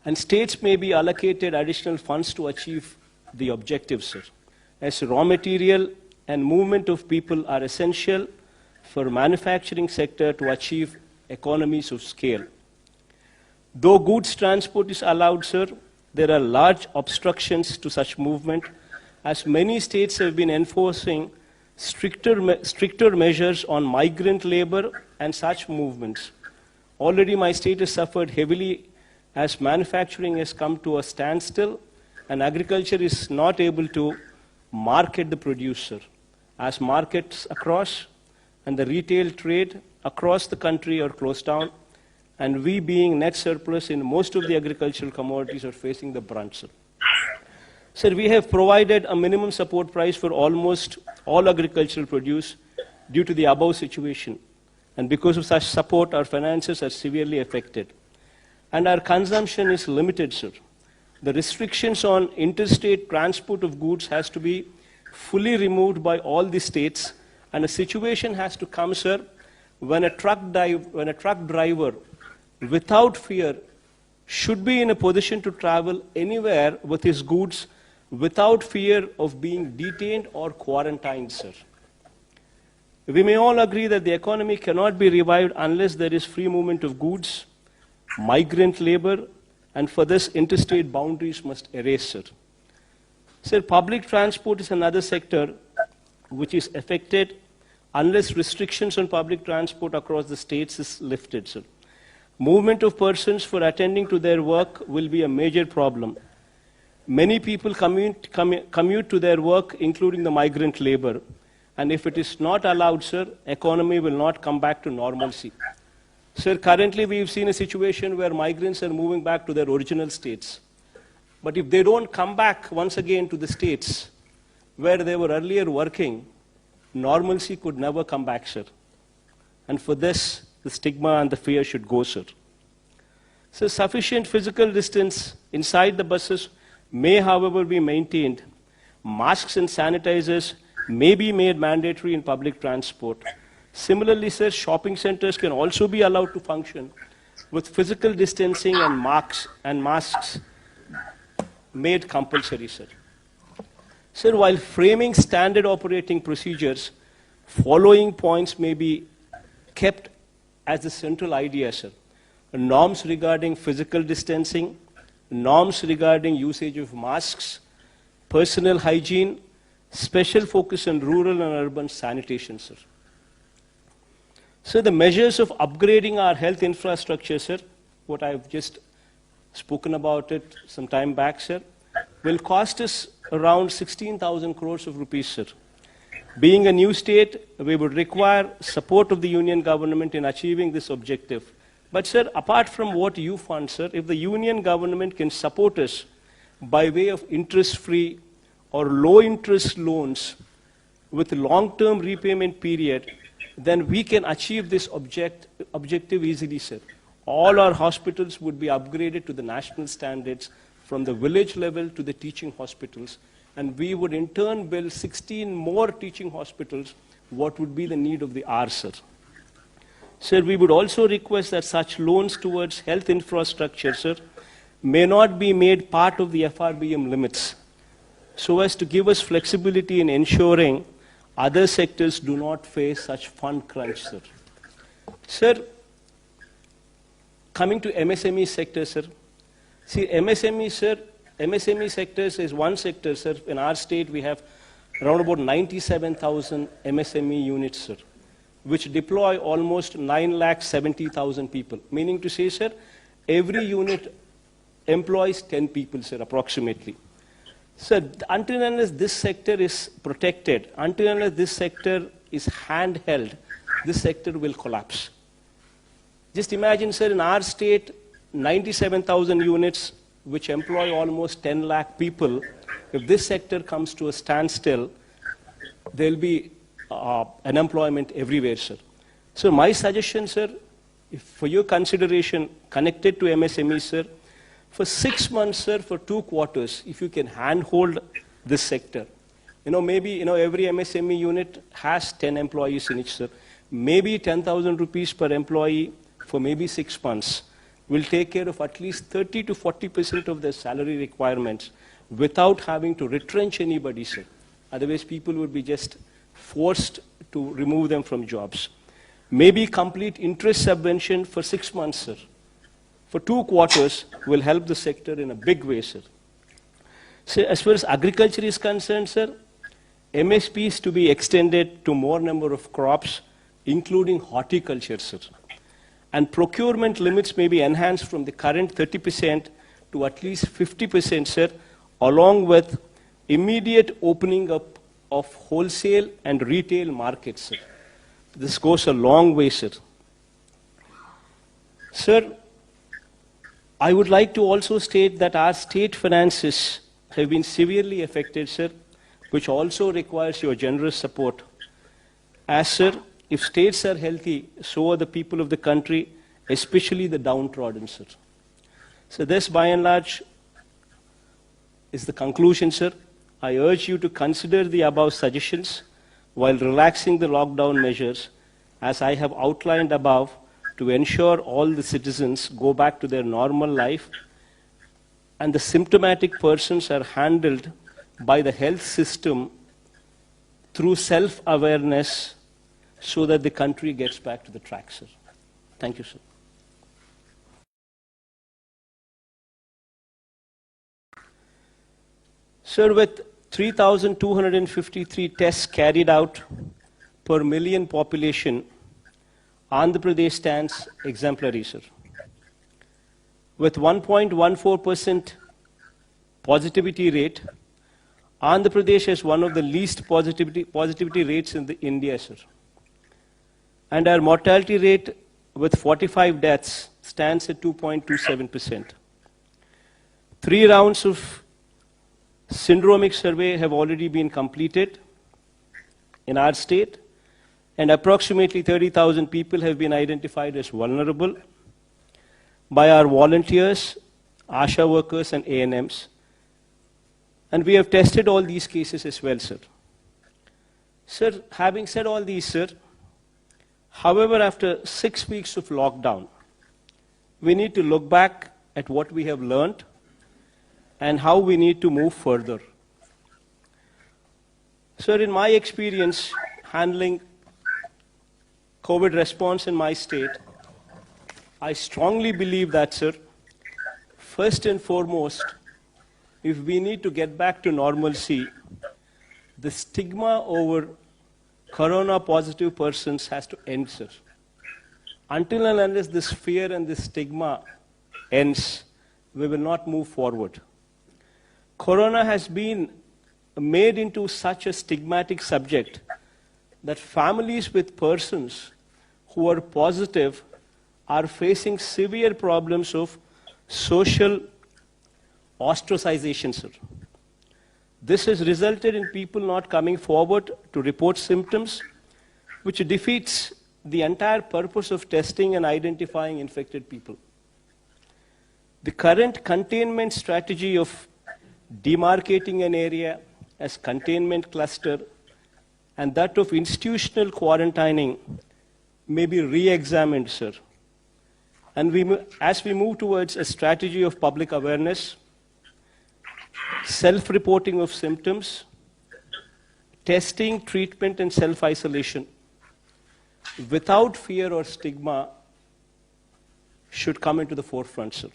And states may be allocated additional funds to achieve the objectives, sir, as raw material and movement of people are essential for manufacturing sector to achieve economies of scale. Though goods transport is allowed, sir, there are large obstructions to such movement, as many states have been enforcing stricter measures on migrant labor and such movements. Already my state has suffered heavily as manufacturing has come to a standstill and agriculture is not able to market the producer, as markets across and the retail trade across the country are closed down, and we being net surplus in most of the agricultural commodities are facing the brunt, sir. Sir, we have provided a minimum support price for almost all agricultural produce due to the above situation, and because of such support, our finances are severely affected. And our consumption is limited, sir. The restrictions on interstate transport of goods has to be fully removed by all the states, and a situation has to come, sir, when a truck driver, without fear, should be in a position to travel anywhere with his goods without fear of being detained or quarantined, sir. We may all agree that the economy cannot be revived unless there is free movement of goods, migrant labor, and for this interstate boundaries must erase, sir. Sir, public transport is another sector which is affected unless restrictions on public transport across the states is lifted, sir. Movement of persons for attending to their work will be a major problem. Many people commute to their work, including the migrant labor. And if it is not allowed, sir, economy will not come back to normalcy. Sir, currently we've seen a situation where migrants are moving back to their original states. But if they don't come back once again to the states where they were earlier working, normalcy could never come back, sir. And for this, the stigma and the fear should go, sir. So sufficient physical distance inside the buses may, however, be maintained. Masks and sanitizers may be made mandatory in public transport. Similarly, sir, shopping centers can also be allowed to function with physical distancing and masks made compulsory, sir. Sir, while framing standard operating procedures, following points may be kept as the central idea, sir. Norms regarding physical distancing, norms regarding usage of masks, personal hygiene, special focus on rural and urban sanitation, sir. So the measures of upgrading our health infrastructure, sir, what I've just spoken about it some time back, sir, will cost us around 16,000 crores of rupees, sir. Being a new state, we would require support of the union government in achieving this objective. But, sir, apart from what you fund, sir, if the union government can support us by way of interest-free or low-interest loans with long-term repayment period, then we can achieve this objective easily, sir. All our hospitals would be upgraded to the national standards from the village level to the teaching hospitals, and we would in turn build 16 more teaching hospitals, what would be the need of the hour, sir. Sir, we would also request that such loans towards health infrastructure, sir, may not be made part of the FRBM limits, so as to give us flexibility in ensuring other sectors do not face such fund crunch, sir. Sir, coming to MSME sector, sir. See, MSME, sir, MSME sectors is one sector, sir. In our state, we have around about 97,000 MSME units, sir, which deploy almost 9,70,000 people. Meaning to say, sir, every unit employs 10 people, sir, approximately. Sir, until and unless this sector is protected, until and unless this sector is handheld, this sector will collapse. Just imagine, sir, in our state, 97,000 units, which employ almost 10 lakh people, if this sector comes to a standstill, there will be unemployment everywhere, sir. So my suggestion, sir, if for your consideration connected to MSME, sir, for 6 months, sir, for 2 quarters, if you can handhold this sector, maybe, every MSME unit has 10 employees in it, sir. Maybe 10,000 rupees per employee for maybe 6 months. will take care of at least 30 to 40% of their salary requirements without having to retrench anybody, sir. Otherwise, people would be just forced to remove them from jobs. Maybe complete interest subvention for 6 months, sir. For 2 quarters will help the sector in a big way, sir. So as far as agriculture is concerned, sir, MSP is to be extended to more number of crops, including horticulture, sir. And procurement limits may be enhanced from the current 30% to at least 50%, sir, along with immediate opening up of wholesale and retail markets, sir. This goes a long way, sir. Sir, I would like to also state that our state finances have been severely affected, sir, which also requires your generous support. As, sir, if states are healthy, so are the people of the country, especially the downtrodden, sir. So this, by and large, is the conclusion, sir. I urge you to consider the above suggestions while relaxing the lockdown measures, as I have outlined above, to ensure all the citizens go back to their normal life and the symptomatic persons are handled by the health system through self-awareness so that the country gets back to the track, sir. Thank you, sir. Sir, with 3,253 tests carried out per million population, Andhra Pradesh stands exemplary, sir. With 1.14% positivity rate, Andhra Pradesh has one of the least positivity rates in India, sir. And our mortality rate with 45 deaths stands at 2.27%. 3 rounds of syndromic survey have already been completed in our state, and approximately 30,000 people have been identified as vulnerable by our volunteers, ASHA workers, and ANMs. And we have tested all these cases as well, sir. Sir, having said all these, sir, however, after 6 weeks of lockdown, we need to look back at what we have learned and how we need to move further. Sir, in my experience handling COVID response in my state, I strongly believe that, sir, first and foremost, if we need to get back to normalcy, the stigma over corona-positive persons has to end, sir. Until and unless this fear and this stigma ends, we will not move forward. Corona has been made into such a stigmatic subject that families with persons who are positive are facing severe problems of social ostracization, sir. This has resulted in people not coming forward to report symptoms, which defeats the entire purpose of testing and identifying infected people. The current containment strategy of demarcating an area as containment cluster and that of institutional quarantining may be re-examined, sir. And as we move towards a strategy of public awareness, self-reporting of symptoms, testing, treatment, and self-isolation, without fear or stigma, should come into the forefront, sir.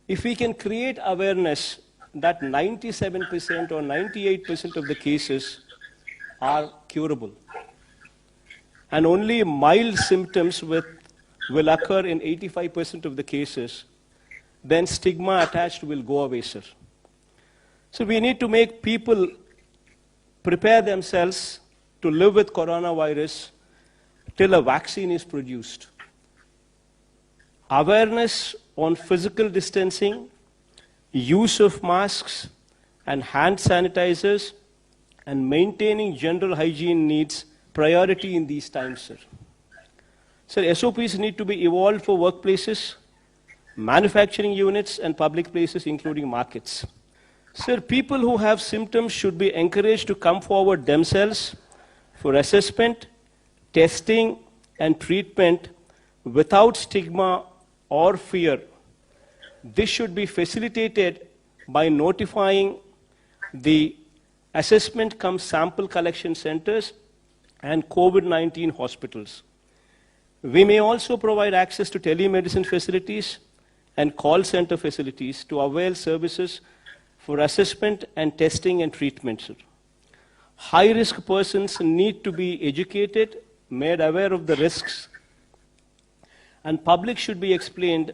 If we can create awareness that 97% or 98% of the cases are curable, and only mild symptoms will occur in 85% of the cases, then stigma attached will go away, sir. So we need to make people prepare themselves to live with coronavirus till a vaccine is produced. Awareness on physical distancing, use of masks and hand sanitizers, and maintaining general hygiene needs priority in these times, sir. Sir, SOPs need to be evolved for workplaces, manufacturing units, and public places, including markets. Sir, people who have symptoms should be encouraged to come forward themselves for assessment, testing, and treatment without stigma or fear. This should be facilitated by notifying the assessment cum sample collection centers and COVID-19 hospitals. We may also provide access to telemedicine facilities and call center facilities to avail services for assessment and testing and treatment. High-risk persons need to be educated, made aware of the risks, and public should be explained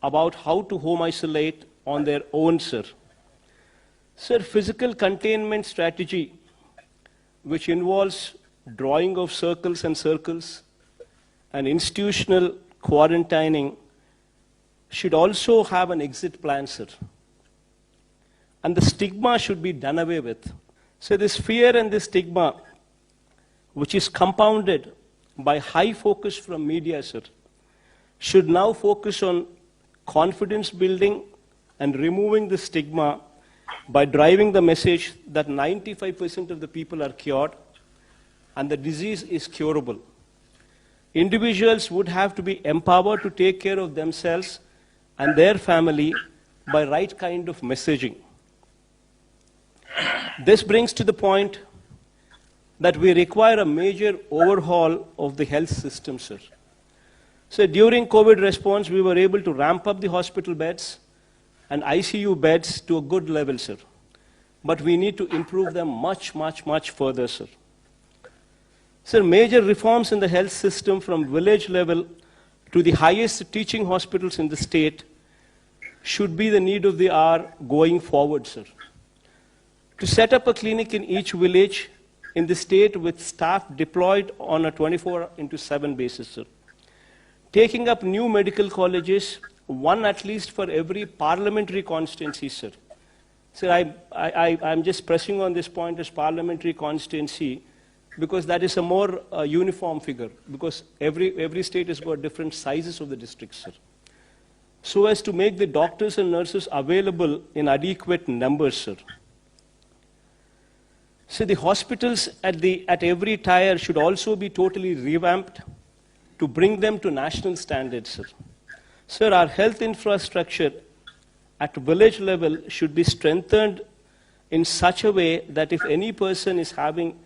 about how to home isolate on their own, sir. Sir, physical containment strategy, which involves drawing of circles and circles and institutional quarantining, should also have an exit plan, sir. And the stigma should be done away with. So this fear and this stigma, which is compounded by high focus from media, sir, should now focus on confidence building and removing the stigma by driving the message that 95% of the people are cured and the disease is curable. Individuals would have to be empowered to take care of themselves and their family by right kind of messaging. This brings to the point that we require a major overhaul of the health system, sir. So during COVID response, we were able to ramp up the hospital beds and ICU beds to a good level, sir. But we need to improve them much, much, much further, sir. Sir, major reforms in the health system from village level to the highest teaching hospitals in the state should be the need of the hour going forward, sir. To set up a clinic in each village in the state with staff deployed on a 24/7 basis, sir. Taking up new medical colleges, one at least for every parliamentary constituency, sir. Sir, I'm just pressing on this point as parliamentary constituency because that is a more uniform figure, because every state has got different sizes of the districts, sir. So as to make the doctors and nurses available in adequate numbers, sir. So the hospitals at every tier should also be totally revamped to bring them to national standards, sir. Sir, our health infrastructure at village level should be strengthened in such a way that if any person is having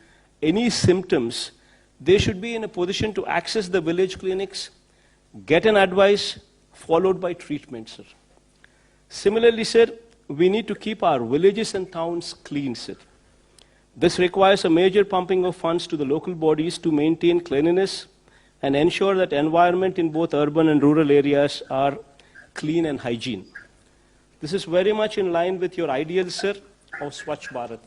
any symptoms, they should be in a position to access the village clinics, get an advice, followed by treatment, sir. Similarly, sir, we need to keep our villages and towns clean, sir. This requires a major pumping of funds to the local bodies to maintain cleanliness and ensure that environment in both urban and rural areas are clean and hygiene. This is very much in line with your ideals, sir, of Swachh Bharat.